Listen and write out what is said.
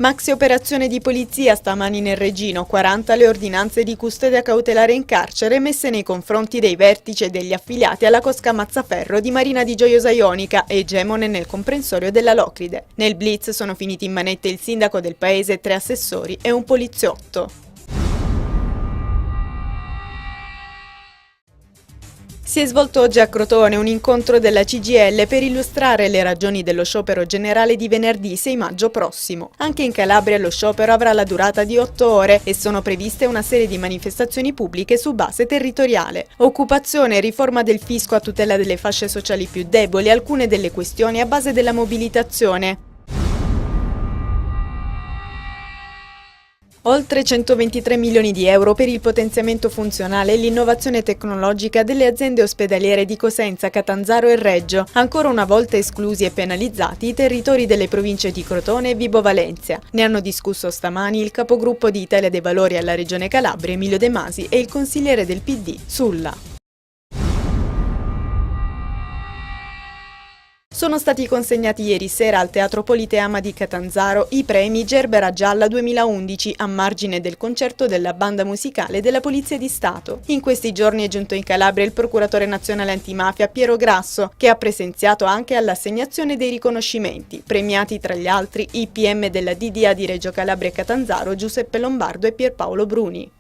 Maxi operazione di polizia stamani nel Regino, 40 le ordinanze di custodia cautelare in carcere messe nei confronti dei vertici e degli affiliati alla cosca Mazzaferro di Marina di Gioiosa Ionica e Gemone nel comprensorio della Locride. Nel blitz sono finiti in manette il sindaco del paese, 3 assessori e un poliziotto. Si è svolto oggi a Crotone un incontro della CGIL per illustrare le ragioni dello sciopero generale di venerdì 6 maggio prossimo. Anche in Calabria lo sciopero avrà la durata di 8 ore e sono previste una serie di manifestazioni pubbliche su base territoriale. Occupazione, riforma del fisco a tutela delle fasce sociali più deboli, alcune delle questioni a base della mobilitazione. Oltre 123 milioni di euro per il potenziamento funzionale e l'innovazione tecnologica delle aziende ospedaliere di Cosenza, Catanzaro e Reggio, ancora una volta esclusi e penalizzati i territori delle province di Crotone e Vibo Valentia. Ne hanno discusso stamani il capogruppo di Italia dei Valori alla Regione Calabria, Emilio De Masi, e il consigliere del PD, Sulla. Sono stati consegnati ieri sera al Teatro Politeama di Catanzaro i premi Gerbera Gialla 2011 a margine del concerto della banda musicale della Polizia di Stato. In questi giorni è giunto in Calabria il procuratore nazionale antimafia Piero Grasso, che ha presenziato anche all'assegnazione dei riconoscimenti, premiati tra gli altri i PM della DDA di Reggio Calabria e Catanzaro Giuseppe Lombardo e Pierpaolo Bruni.